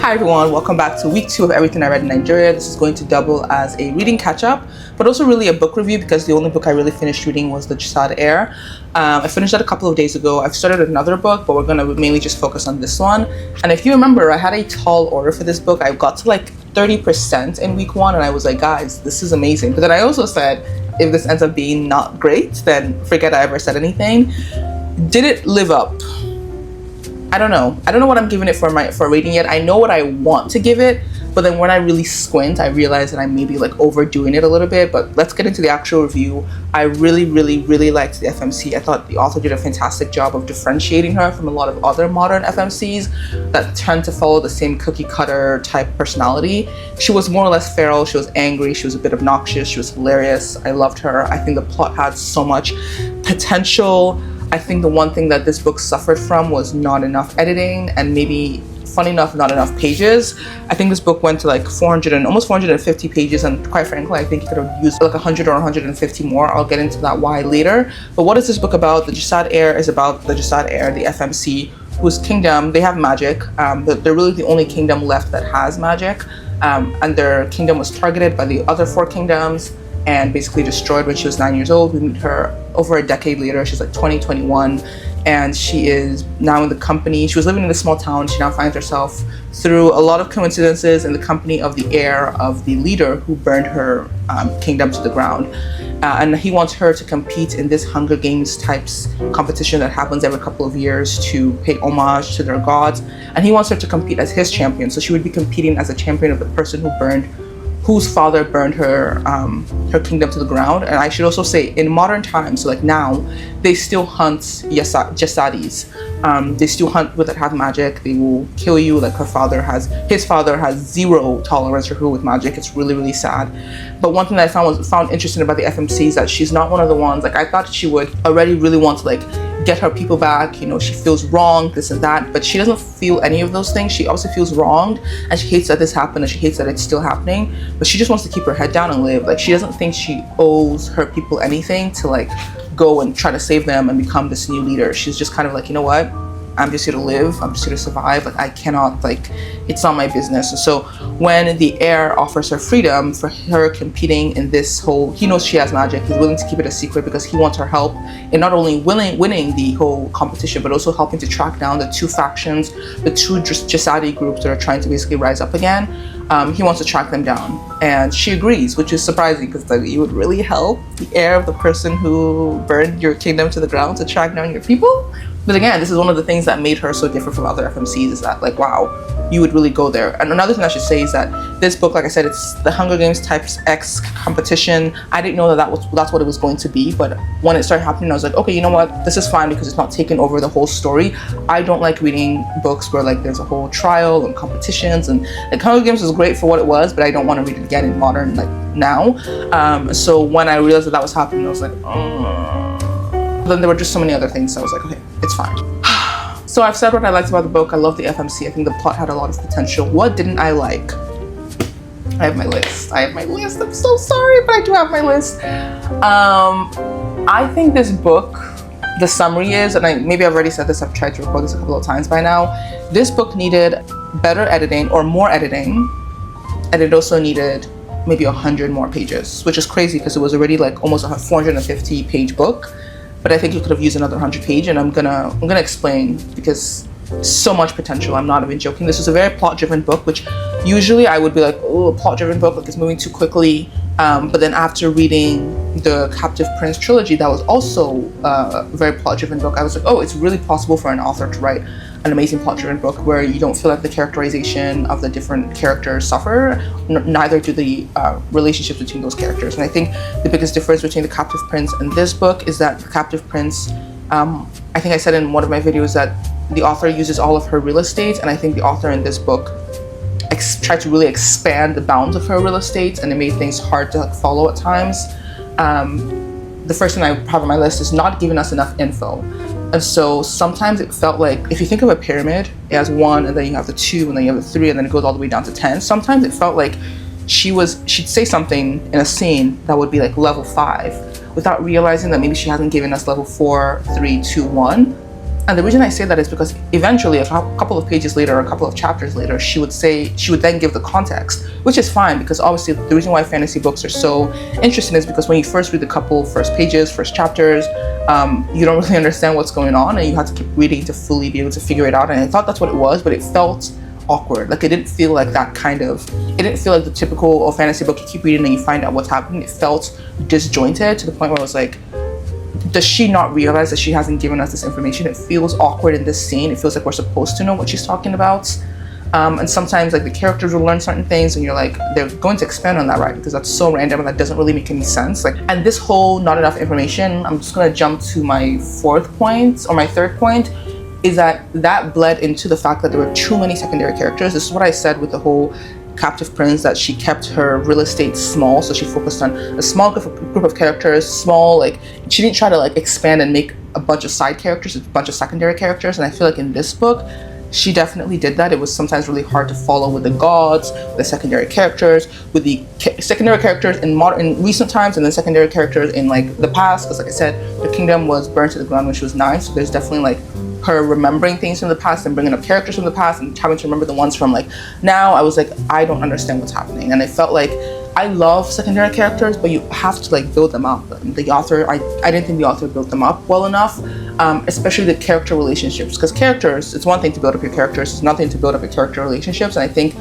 Hi everyone, welcome back to week 2 of Everything I Read in Nigeria. This is going to double as a reading catch-up, but also really a book review because the only book I really finished reading was the Jasad Heir. I finished that a couple of days ago. I've started another book, but we're going to mainly just focus on this one. And if you remember, I had a tall order for this book. I got to like 30% in week 1 and I was like, guys, this is amazing. But then I also said, if this ends up being not great, then forget I ever said anything. Did it live up? I don't know what I'm giving it for a rating yet. I know what I want to give it, but then when I really squint, I realize that I may be like overdoing it a little bit. But let's get into the actual review. I really liked the FMC. I thought the author did a fantastic job of differentiating her from a lot of other modern FMCs that tend to follow the same cookie cutter type personality. She was more or less feral. She was angry. She was a bit obnoxious. She was hilarious. I loved her. I think the plot had so much potential. I think the one thing that this book suffered from was not enough editing and maybe, funny enough, not enough pages. I think this book went to like 400 and almost 450 pages, and quite frankly, I think you could have used like 100 or 150 more. I'll get into that why later. But what is this book about? The Jasad Heir is about the Jasad Heir, the FMC, whose kingdom, they have magic, but they're really the only kingdom left that has magic, and their kingdom was targeted by the other 4 kingdoms and basically destroyed when she was 9 years old. We meet her over a decade later. She's like 21, and she is now in the company. She was living in a small town. She now finds herself, through a lot of coincidences, in the company of the heir of the leader who burned her kingdom to the ground. And he wants her to compete in this Hunger Games types competition that happens every couple of years to pay homage to their gods. And he wants her to compete as his champion. So she would be competing as a champion of the person whose father burned her kingdom to the ground. And I should also say, in modern times, so like now, they still hunt Jasadis. They still hunt people that have magic. They will kill you. Like his father has zero tolerance for people with magic. It's really sad. But one thing that I found interesting about the FMC is that she's not one of the ones, like I thought she would already really want to like get her people back, you know, she feels wronged, this and that, but she doesn't feel any of those things. She obviously feels wronged, and she hates that this happened, and she hates that it's still happening, but she just wants to keep her head down and live. Like, she doesn't think she owes her people anything to like go and try to save them and become this new leader. She's just kind of like, you know what, I'm just here to live, I'm just here to survive. Like, I cannot, like, it's not my business. And so when the heir offers her freedom for her competing in this whole, he knows she has magic, he's willing to keep it a secret because he wants her help in not only winning the whole competition, but also helping to track down the 2 factions, the 2 Jasadi groups that are trying to basically rise up again. He wants to track them down, and she agrees, which is surprising because like, you would really help the heir of the person who burned your kingdom to the ground to track down your people. But again, this is one of the things that made her so different from other FMCs, is that like, wow, you would really go there. And another thing I should say is that this book, like I said, it's the Hunger Games types X competition. I didn't know that's what it was going to be, but when it started happening, I was like, okay, you know what, this is fine because it's not taking over the whole story. I don't like reading books where like there's a whole trial and competitions, and like Hunger Games was great for what it was, but I don't want to read it again in modern, like now. So when I realized that was happening, I was like, then there were just so many other things, so I was like, okay, it's fine. So I've said what I liked about the book. I love the FMC. I think the plot had a lot of potential. What didn't I like? I have my list. I'm so sorry, but I do have my list. I think this book, the summary is, and maybe I've already said this, I've tried to record this a couple of times by now, this book needed better editing or more editing, and it also needed maybe 100 more pages, which is crazy because it was already like almost a 450 page book. But I think you could have used another 100 page, and I'm gonna explain because so much potential. I'm not even joking. This was a very plot-driven book, which usually I would be like, oh, a plot-driven book, like it's moving too quickly. But then after reading the Captive Prince trilogy, that was also a very plot-driven book, I was like, oh, it's really possible for an author to write an amazing plot-driven book where you don't feel like the characterization of the different characters suffer, neither do the relationships between those characters. And I think the biggest difference between the Captive Prince and this book is that the Captive Prince, I think I said in one of my videos that the author uses all of her real estate, and I think the author in this book tried to really expand the bounds of her real estate, and it made things hard to like follow at times. The first thing I have on my list is not giving us enough info. And so sometimes it felt like, if you think of a pyramid, it has 1, and then you have the 2, and then you have the 3, and then it goes all the way down to 10. Sometimes it felt like she'd say something in a scene that would be like level 5 without realizing that maybe she hasn't given us level 4, 3, 2, 1. And the reason I say that is because eventually, a couple of pages later, a couple of chapters later, she would then give the context, which is fine, because obviously the reason why fantasy books are so interesting is because when you first read the first pages, first chapters, you don't really understand what's going on, and you have to keep reading to fully be able to figure it out. And I thought that's what it was, but it felt awkward. Like, it didn't feel like the typical fantasy book you keep reading and you find out what's happening. It felt disjointed to the point where I was like, does she not realize that she hasn't given us this information? It feels awkward in this scene. It feels like we're supposed to know what she's talking about. And sometimes like the characters will learn certain things and you're like, they're going to expand on that, right? Because that's so random and that doesn't really make any sense. Like, and this whole not enough information, I'm just gonna jump to my third point, is that bled into the fact that there were too many secondary characters. This is what I said with the whole Captive Prince, that she kept her real estate small, so she focused on a small group of characters, she didn't try to like expand and make a bunch of side characters, a bunch of secondary characters. And I feel like in this book she definitely did that. It was sometimes really hard to follow with the gods, the secondary characters, with the secondary characters in recent times, and then secondary characters in like the past, because like I said, the kingdom was burned to the ground when she was 9, so there's definitely like her remembering things from the past and bringing up characters from the past and having to remember the ones from like now. I was like, I don't understand what's happening. And I felt like I love secondary characters, but you have to like build them up. The author, I didn't think the author built them up well enough, especially the character relationships, because characters, it's one thing to build up your characters, it's nothing to build up your character relationships. And I think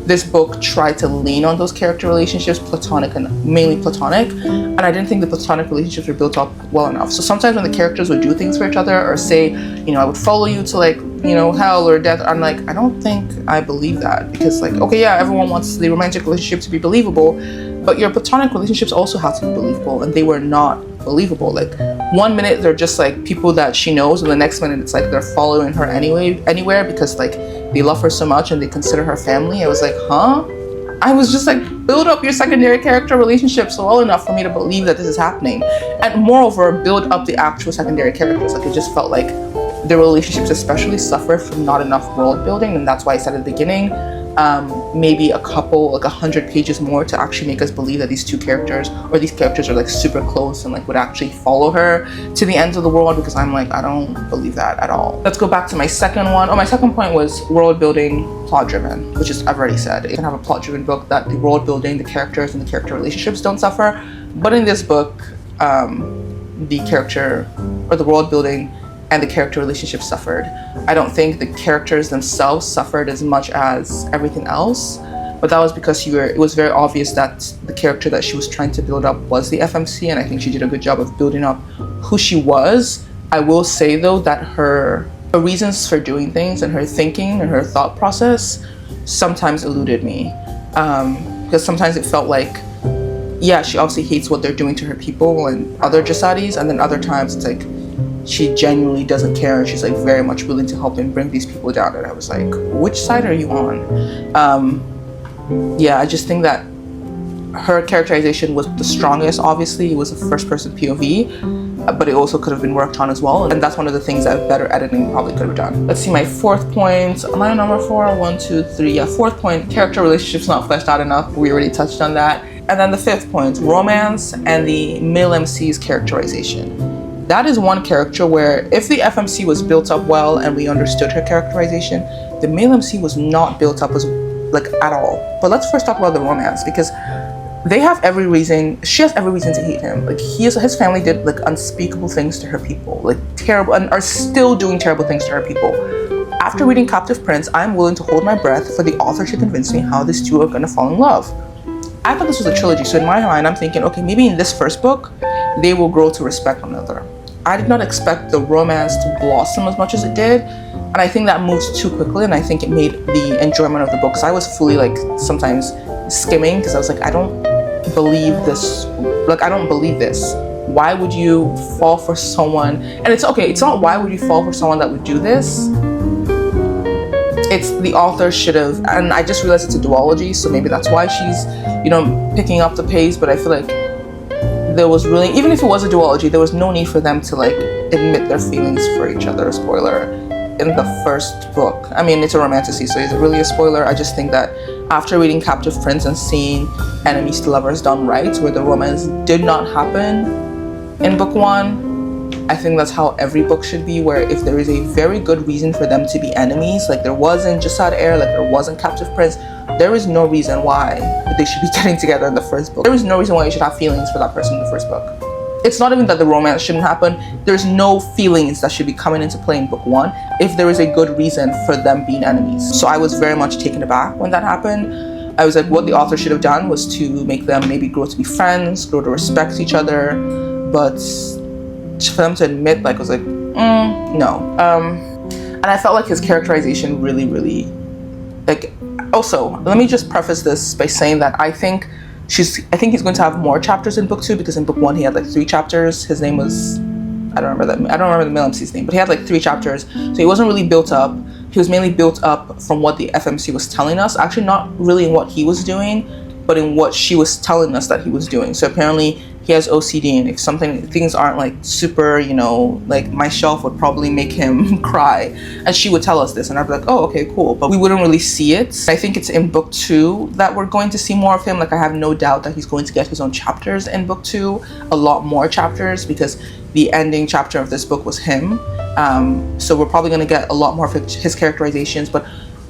this book tried to lean on those character relationships, platonic and mainly platonic, and I didn't think the platonic relationships were built up well enough. So sometimes when the characters would do things for each other, or say, I would follow you to like, hell or death, I'm like, I don't think I believe that, because like, okay, yeah, everyone wants the romantic relationship to be believable, but your platonic relationships also have to be believable, and they were not believable. Like, one minute they're just like people that she knows, and the next minute it's like they're following her anywhere because like they love her so much and they consider her family. I was like, huh? I was just like, build up your secondary character relationships well enough for me to believe that this is happening, and moreover, build up the actual secondary characters. Like, it just felt like the relationships especially suffered from not enough world building, and that's why I said at the beginning, maybe a couple, like 100 pages more to actually make us believe that these characters are like super close and like would actually follow her to the ends of the world, because I'm like, I don't believe that at all. Let's go back to my second one. My second point was world building, plot driven, which is, I've already said, you can have a plot driven book that the world building, the characters and the character relationships don't suffer. But in this book, the character or the world building and the character relationship suffered. I don't think the characters themselves suffered as much as everything else, but that was because it was very obvious that the character that she was trying to build up was the FMC, and I think she did a good job of building up who she was. I will say though that her reasons for doing things and her thinking and her thought process sometimes eluded me, because sometimes it felt like, yeah, she obviously hates what they're doing to her people and other Jasadis, and then other times it's like she genuinely doesn't care and she's like very much willing to help and bring these people down. And I was like, which side are you on? Yeah, I just think that her characterization was the strongest. Obviously, it was a first person POV, but it also could have been worked on as well. And that's one of the things that better editing probably could have done. Let's see, my fourth point. Am I on number 4? 1, 2, 3. Yeah, fourth point, character relationships not fleshed out enough. We already touched on that. And then the fifth point, romance and the male MC's characterization. That is one character where if the FMC was built up well and we understood her characterization, the male MC was not built up as like at all. But let's first talk about the romance, because she has every reason to hate him. Like, his family did like unspeakable things to her people, like terrible, and are still doing terrible things to her people. After reading Captive Prince, I'm willing to hold my breath for the author to convince me how these two are gonna fall in love. I thought this was a trilogy, so in my mind I'm thinking, okay, maybe in this first book they will grow to respect one another. I did not expect the romance to blossom as much as it did, and I think that moves too quickly, and I think it made the enjoyment of the book, because I was fully like sometimes skimming, because I was like, I don't believe this. Like, I don't believe this. Why would you fall for someone? And it's okay, it's not why would you fall for someone that would do this. It's the author should have, and I just realized it's a duology, so maybe that's why she's, picking up the pace, but I feel like there was really, even if it was a duology, there was no need for them to like admit their feelings for each other. Spoiler, in the first book. I mean, it's a romantasy, so is it really a spoiler? I just think that after reading Captive Prince and seeing enemies to lovers done right, where the romance did not happen in book 1, I think that's how every book should be, where if there is a very good reason for them to be enemies, like there was in Jasad Heir, like there was in Captive Prince, there is no reason why they should be getting together in the first book. There is no reason why you should have feelings for that person in the first book. It's not even that the romance shouldn't happen. There's no feelings that should be coming into play in book one if there is a good reason for them being enemies. So I was very much taken aback when that happened. I was like, what the author should have done was to make them maybe grow to be friends, grow to respect each other, but for them to admit, like, I was like, no. And I felt like his characterization really, like, also, let me just preface this by saying that I think he's going to have more chapters in book two, because in book one he had like 3 chapters. His name was, I don't remember the male MC's name, but he had like 3 chapters. So he wasn't really built up. He was mainly built up from what the FMC was telling us. Actually, not really in what he was doing, but in what she was telling us that he was doing. So apparently he has OCD, and if things aren't like super, you know, like my shelf would probably make him cry, and she would tell us this, and I'd be like, oh, okay, cool, but we wouldn't really see it. I think it's in book 2 that we're going to see more of him. Like, I have no doubt that he's going to get his own chapters in book 2, a lot more chapters, because the ending chapter of this book was him. So we're probably going to get a lot more of his characterizations. But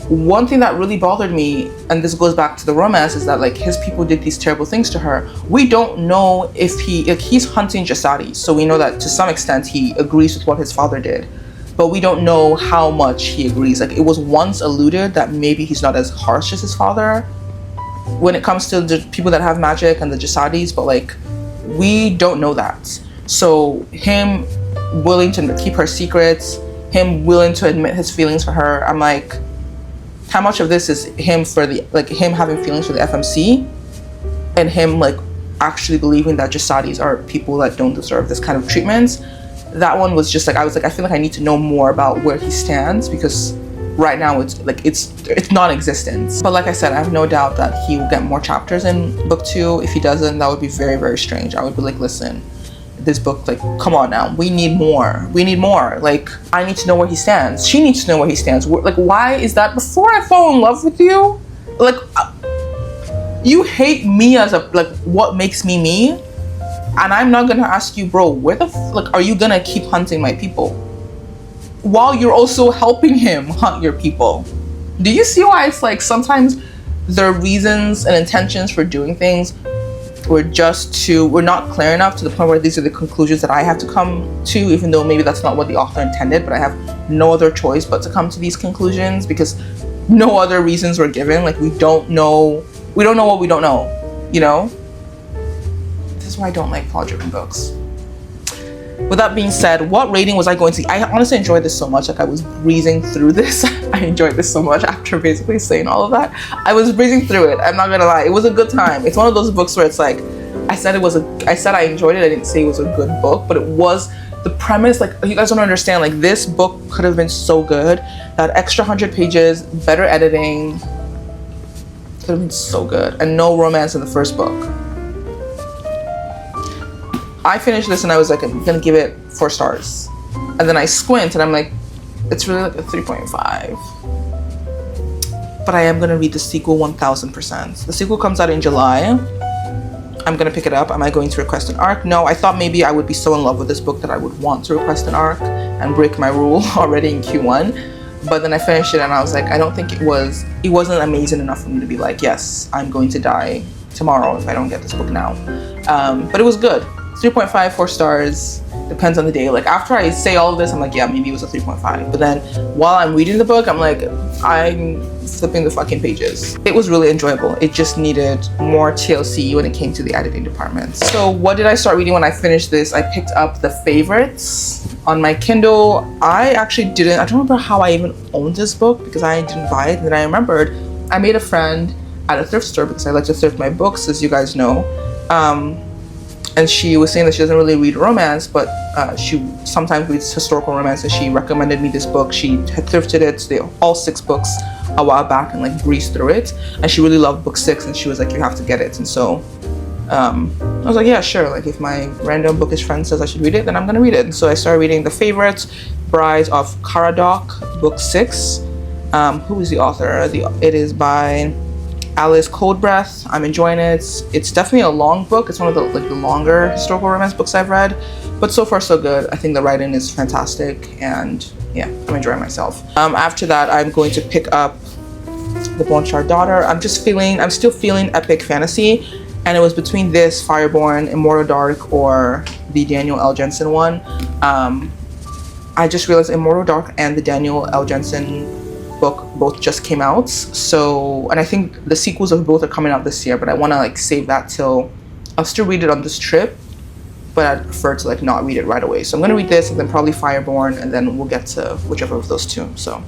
one thing that really bothered me, and this goes back to the romance, is that like his people did these terrible things to her. We don't know if he's hunting Jasadi, so we know that to some extent he agrees with what his father did, but we don't know how much he agrees. Like, it was once alluded that maybe he's not as harsh as his father when it comes to the people that have magic and the Jasadis, but like, we don't know that. So him willing to keep her secrets, him willing to admit his feelings for her, I'm like, how much of this is him him having feelings for the FMC, and him like actually believing that Jasadis are people that don't deserve this kind of treatment? That one was just like, I was like, I feel like I need to know more about where he stands, because right now it's non-existent. But like I said, I have no doubt that he will get more chapters in book 2. If he doesn't, that would be very strange. I would be like, listen, this book, like, come on now, we need more. Like, I need to know where he stands, she needs to know where he stands. Like, why is that? Before I fall in love with you, like, you hate me as a, like, what makes me me, and I'm not gonna ask you, bro, where the like are you gonna keep hunting my people while you're also helping him hunt your people? Do you see why it's like sometimes their reasons and intentions for doing things we're not clear enough, to the point where these are the conclusions that I have to come to, even though maybe that's not what the author intended, but I have no other choice but to come to these conclusions because no other reasons were given. Like, we don't know what we don't know, you know? This is why I don't like plot-driven books. With that being said, what rating was I going to? I honestly enjoyed this so much. Like, I was breezing through this. I enjoyed this so much after basically saying all of that. I was breezing through it. I'm not gonna lie. It was a good time. It's one of those books where it's like, I said I enjoyed it. I didn't say it was a good book, but it was the premise. Like, you guys don't understand. Like, this book could have been so good. That extra 100 pages, better editing, could have been so good, and no romance in the first book. I finished this and I was like, I'm gonna give it 4 stars. And then I squint and I'm like, it's really like a 3.5. But I am gonna read the sequel 1000%. The sequel comes out in July. I'm gonna pick it up. Am I going to request an arc? No, I thought maybe I would be so in love with this book that I would want to request an arc and break my rule already in Q1. But then I finished it and I was like, I don't think it wasn't amazing enough for me to be like, yes, I'm going to die tomorrow if I don't get this book now. But it was good. 3.5, 4 stars, depends on the day. Like, after I say all of this, I'm like, yeah, maybe it was a 3.5. But then while I'm reading the book, I'm like, I'm flipping the fucking pages. It was really enjoyable. It just needed more TLC when it came to the editing department. So what did I start reading when I finished this? I picked up The Favorites on my Kindle. I don't remember how I even owned this book because I didn't buy it. And then I remembered I made a friend at a thrift store because I like to thrift my books, as you guys know. And she was saying that she doesn't really read romance, but she sometimes reads historical romance, and she recommended me this book. She had thrifted it, all 6 books, a while back, and like breezed through it. And she really loved book 6, and she was like, you have to get it. And so I was like, yeah, sure. Like, if my random bookish friend says I should read it, then I'm gonna read it. And so I started reading The Favorites, Bride of Caradoc, book 6. Who is the author? It is by Alice Coldbreath. I'm enjoying it. It's definitely a long book. It's one of the longer historical romance books I've read, But so far so good. I think the writing is fantastic, and yeah, I'm enjoying myself. After that, I'm going to pick up The Bone Shard Daughter. I'm still feeling epic fantasy, and it was between this, Fireborn, Immortal Dark, or the Daniel L. Jensen one. I just realized Immortal Dark and the Daniel L. Jensen book both just came out. So, and I think the sequels of both are coming out this year, but I want to like save that till, I'll still read it on this trip, but I'd prefer to like not read it right away. So I'm going to read this and then probably Fireborn, and then we'll get to whichever of those two. So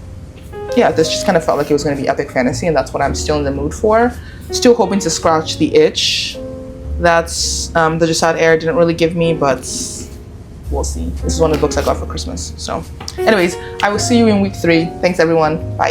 yeah, this just kind of felt like it was going to be epic fantasy, and that's what I'm still in the mood for. Still hoping to scratch the itch that's the Jasad Heir didn't really give me, but we'll see. This is one of the books I got for Christmas. So anyways, I will see you in week 3. Thanks everyone. Bye.